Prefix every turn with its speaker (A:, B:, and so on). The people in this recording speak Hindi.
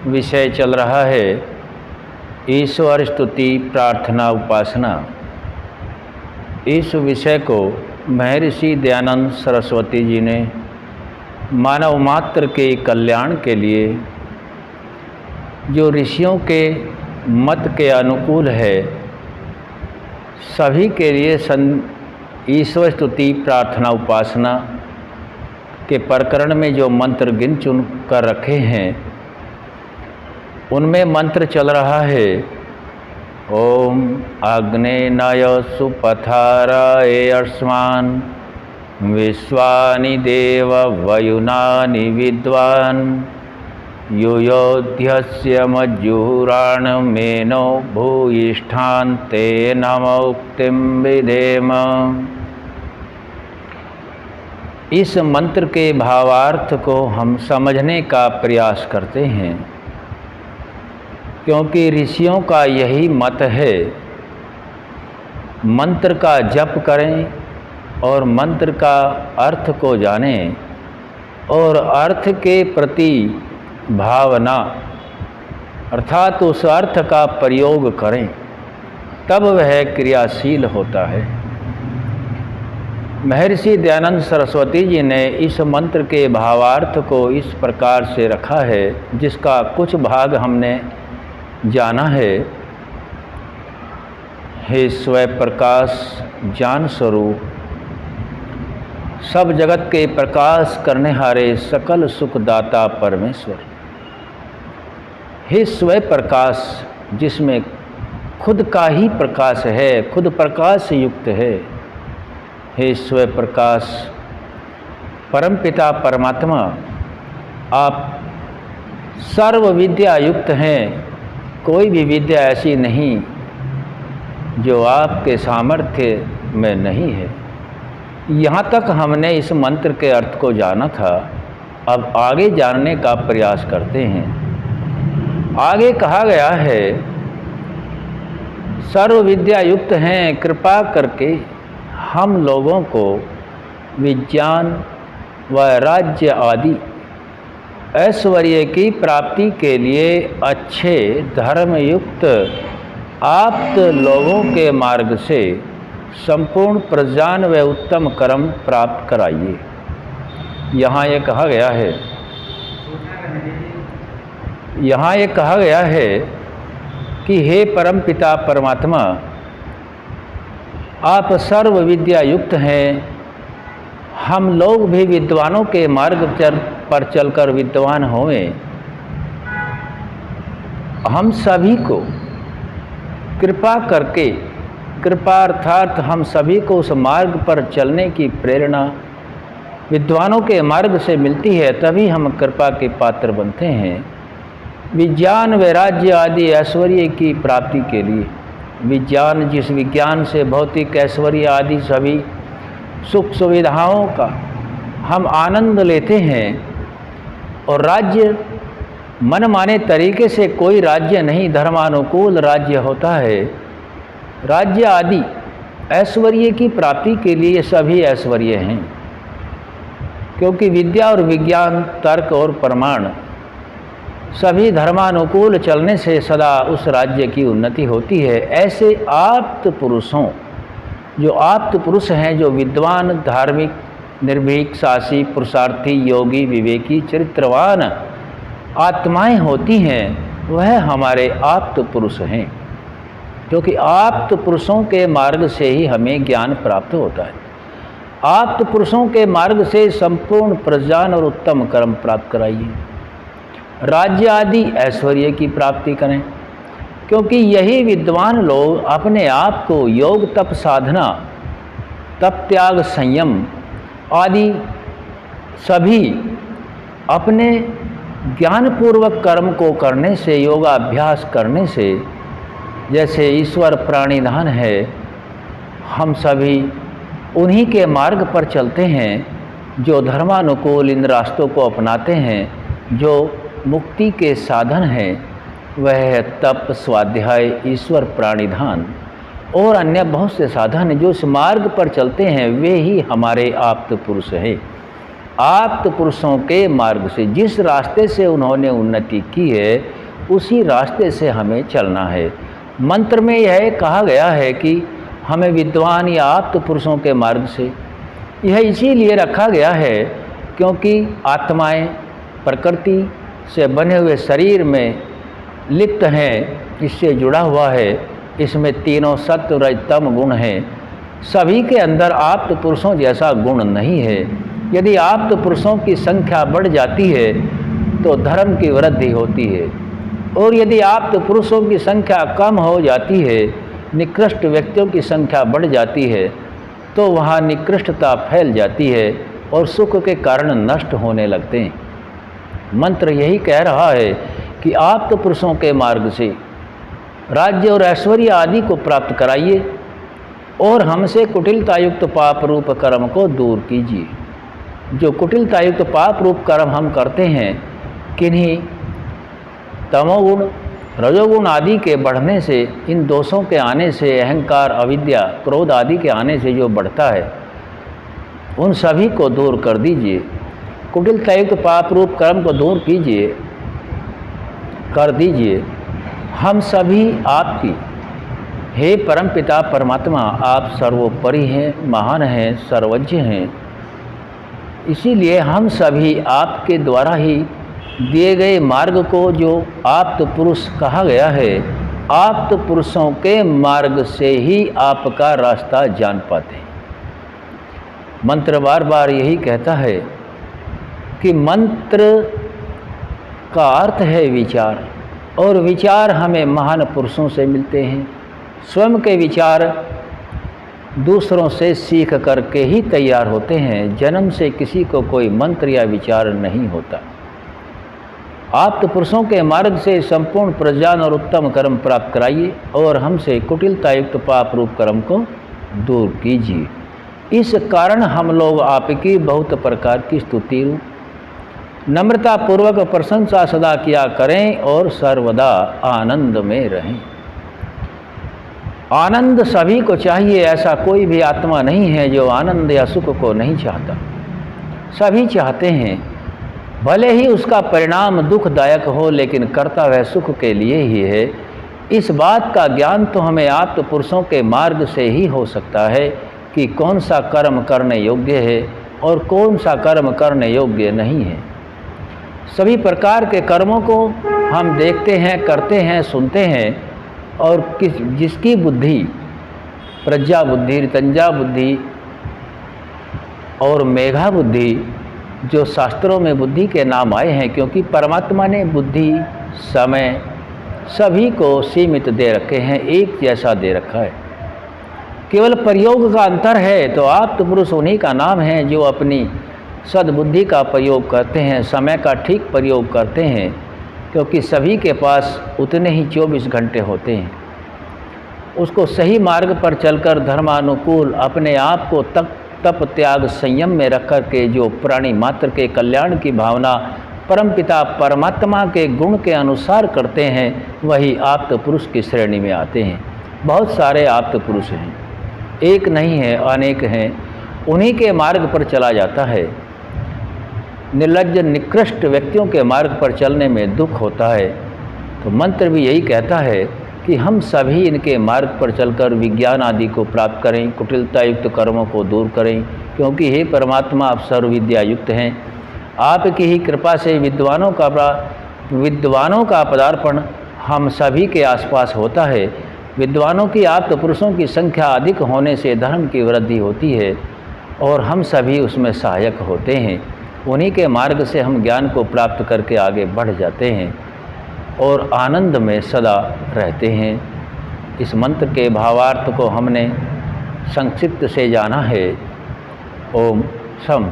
A: विषय चल रहा है ईश्वर स्तुति प्रार्थना उपासना। इस विषय को महर्षि दयानंद सरस्वती जी ने मानव मात्र के कल्याण के लिए, जो ऋषियों के मत के अनुकूल है, सभी के लिए ईश्वर स्तुति प्रार्थना उपासना के प्रकरण में जो मंत्र गिन चुन कर रखे हैं, उनमें मंत्र चल रहा है ओम अग्नेनाय सुपथाराय अस्मान् विश्वानि देव वयुनानि विद्वान् युयोध्यस्य मज्जुराण मेनो भूयिष्ठान् ते नमोक्तिं विधेम। इस मंत्र के भावार्थ को हम समझने का प्रयास करते हैं, क्योंकि ऋषियों का यही मत है, मंत्र का जप करें और मंत्र का अर्थ को जानें और अर्थ के प्रति भावना अर्थात उस अर्थ का प्रयोग करें, तब वह क्रियाशील होता है। महर्षि दयानंद सरस्वती जी ने इस मंत्र के भावार्थ को इस प्रकार से रखा है, जिसका कुछ भाग हमने जाना है। हे स्वयं प्रकाश ज्ञान स्वरूप, सब जगत के प्रकाश करने हारे सकल सुखदाता परमेश्वर, हे स्वयं प्रकाश जिसमें खुद का ही प्रकाश है, खुद प्रकाश से युक्त है, हे स्वयं प्रकाश परमपिता परमात्मा, आप सर्व विद्या युक्त हैं। कोई भी विद्या ऐसी नहीं जो आपके सामर्थ्य में नहीं है। यहाँ तक हमने इस मंत्र के अर्थ को जाना था, अब आगे जानने का प्रयास करते हैं। आगे कहा गया है सर्व विद्या युक्त हैं, कृपा करके हम लोगों को विज्ञान व राज्य आदि ऐश्वर्य की प्राप्ति के लिए अच्छे धर्मयुक्त आप्त लोगों के मार्ग से संपूर्ण प्रज्ञान व उत्तम कर्म प्राप्त कराइए। यहाँ ये कहा गया है कि हे परमपिता परमात्मा, आप सर्व विद्या युक्त हैं, हम लोग भी विद्वानों के मार्ग पर चलकर विद्वान होवें। हम सभी को कृपा करके, कृपा अर्थात हम सभी को उस मार्ग पर चलने की प्रेरणा विद्वानों के मार्ग से मिलती है, तभी हम कृपा के पात्र बनते हैं। विज्ञान वैराग्य आदि ऐश्वर्य की प्राप्ति के लिए, विज्ञान जिस विज्ञान से भौतिक ऐश्वर्य आदि सभी सुख सुविधाओं का हम आनंद लेते हैं, और राज्य मनमाने तरीके से कोई राज्य नहीं, धर्मानुकूल राज्य होता है। राज्य आदि ऐश्वर्य की प्राप्ति के लिए सभी ऐश्वर्य हैं, क्योंकि विद्या और विज्ञान, तर्क और प्रमाण सभी धर्मानुकूल चलने से सदा उस राज्य की उन्नति होती है। ऐसे आप्त पुरुषों, जो आप्त पुरुष हैं, जो विद्वान, धार्मिक, निर्भीक, साहसी, पुरुषार्थी, योगी, विवेकी, चरित्रवान आत्माएं होती हैं, वह हमारे आप्त पुरुष हैं, क्योंकि आप्त पुरुषों के मार्ग से ही हमें ज्ञान प्राप्त होता है। आप्त पुरुषों के मार्ग से संपूर्ण प्रज्ञान और उत्तम कर्म प्राप्त कराइए। राज्य आदि ऐश्वर्य की प्राप्ति करें, क्योंकि यही विद्वान लोग अपने आप को योग, तप, साधना, तप, त्याग, संयम आदि सभी अपने ज्ञानपूर्वक कर्म को करने से, योगाभ्यास करने से, जैसे ईश्वर प्राणिधान है, हम सभी उन्हीं के मार्ग पर चलते हैं, जो धर्मानुकूल इन रास्तों को अपनाते हैं, जो मुक्ति के साधन हैं। वह है तप, स्वाध्याय, ईश्वर प्राणिधान और अन्य बहुत से साधन हैं। जो इस मार्ग पर चलते हैं वे ही हमारे आप्त पुरुष हैं। आप्त पुरुषों के मार्ग से, जिस रास्ते से उन्होंने उन्नति की है उसी रास्ते से हमें चलना है। मंत्र में यह कहा गया है कि हमें विद्वान या आप्त पुरुषों के मार्ग से, यह इसीलिए रखा गया है क्योंकि आत्माएं प्रकृति से बने हुए शरीर में लिप्त हैं, इससे जुड़ा हुआ है। इसमें तीनों सत्व रज तम गुण हैं। सभी के अंदर आप्त पुरुषों जैसा गुण नहीं है। यदि आप्त पुरुषों की संख्या बढ़ जाती है तो धर्म की वृद्धि होती है, और यदि आप्त पुरुषों की संख्या कम हो जाती है, निकृष्ट व्यक्तियों की संख्या बढ़ जाती है, तो वहाँ निकृष्टता फैल जाती है और सुख के कारण नष्ट होने लगते हैं। मंत्र यही कह रहा है कि आप्त पुरुषों के मार्ग से राज्य और ऐश्वर्य आदि को प्राप्त कराइए और हमसे कुटिलतायुक्त पाप रूप कर्म को दूर कीजिए। जो कुटिलतायुक्त पाप रूप कर्म हम करते हैं, किन्हीं तमोगुण रजोगुण आदि के बढ़ने से, इन दोषों के आने से, अहंकार अविद्या क्रोध आदि के आने से जो बढ़ता है, उन सभी को दूर कर दीजिए। कुटिलतायुक्त पाप रूप कर्म को दूर कर दीजिए। हम सभी आपकी, हे परमपिता परमात्मा, आप सर्वोपरि हैं, महान हैं, सर्वज्ञ हैं। इसीलिए हम सभी आपके द्वारा ही दिए गए मार्ग को, जो आप्त पुरुष कहा गया है, आप्त पुरुषों के मार्ग से ही आपका रास्ता जान पाते हैं। मंत्र बार बार यही कहता है कि मंत्र का अर्थ है विचार, और विचार हमें महान पुरुषों से मिलते हैं। स्वयं के विचार दूसरों से सीख करके ही तैयार होते हैं। जन्म से किसी को कोई मंत्र या विचार नहीं होता। आप्त पुरुषों के मार्ग से संपूर्ण प्रज्ञान और उत्तम कर्म प्राप्त कराइए और हमसे कुटिलतायुक्त पाप रूप कर्म को दूर कीजिए। इस कारण हम लोग आपकी बहुत प्रकार की स्तुति नम्रता पूर्वक प्रशंसा सदा किया करें और सर्वदा आनंद में रहें। आनंद सभी को चाहिए, ऐसा कोई भी आत्मा नहीं है जो आनंद या सुख को नहीं चाहता। सभी चाहते हैं, भले ही उसका परिणाम दुखदायक हो, लेकिन करता वह सुख के लिए ही है। इस बात का ज्ञान तो हमें आप्त पुरुषों के मार्ग से ही हो सकता है कि कौन सा कर्म करने योग्य है और कौन सा कर्म करने योग्य नहीं है। सभी प्रकार के कर्मों को हम देखते हैं, करते हैं, सुनते हैं, और जिसकी बुद्धि प्रज्ञा बुद्धि, ऋतंजा बुद्धि और मेघा बुद्धि, जो शास्त्रों में बुद्धि के नाम आए हैं, क्योंकि परमात्मा ने बुद्धि समय सभी को सीमित दे रखे हैं, एक जैसा दे रखा है। केवल प्रयोग का अंतर है। तो आप्त पुरुष उन्हीं का नाम है जो अपनी सद्बुद्धि का प्रयोग करते हैं, समय का ठीक प्रयोग करते हैं, क्योंकि सभी के पास उतने ही 24 घंटे होते हैं। उसको सही मार्ग पर चलकर धर्मानुकूल अपने आप को तप त्याग संयम में रख कर के जो प्राणी मात्र के कल्याण की भावना परमपिता परमात्मा के गुण के अनुसार करते हैं, वही आप्त पुरुष की श्रेणी में आते हैं। बहुत सारे आप्त पुरुष हैं, एक नहीं है, अनेक हैं। उन्हीं के मार्ग पर चला जाता है। निर्लज्ज निकृष्ट व्यक्तियों के मार्ग पर चलने में दुख होता है। तो मंत्र भी यही कहता है कि हम सभी इनके मार्ग पर चलकर विज्ञान आदि को प्राप्त करें, कुटिलतायुक्त कर्मों को दूर करें, क्योंकि हे परमात्मा आप सर्वविद्या युक्त हैं। आपकी ही कृपा से विद्वानों का पदार्पण हम सभी के आसपास होता है। विद्वानों की आप्त पुरुषों की संख्या अधिक होने से धर्म की वृद्धि होती है और हम सभी उसमें सहायक होते हैं। उन्हीं के मार्ग से हम ज्ञान को प्राप्त करके आगे बढ़ जाते हैं और आनंद में सदा रहते हैं। इस मंत्र के भावार्थ को हमने संक्षिप्त से जाना है। ओम शम।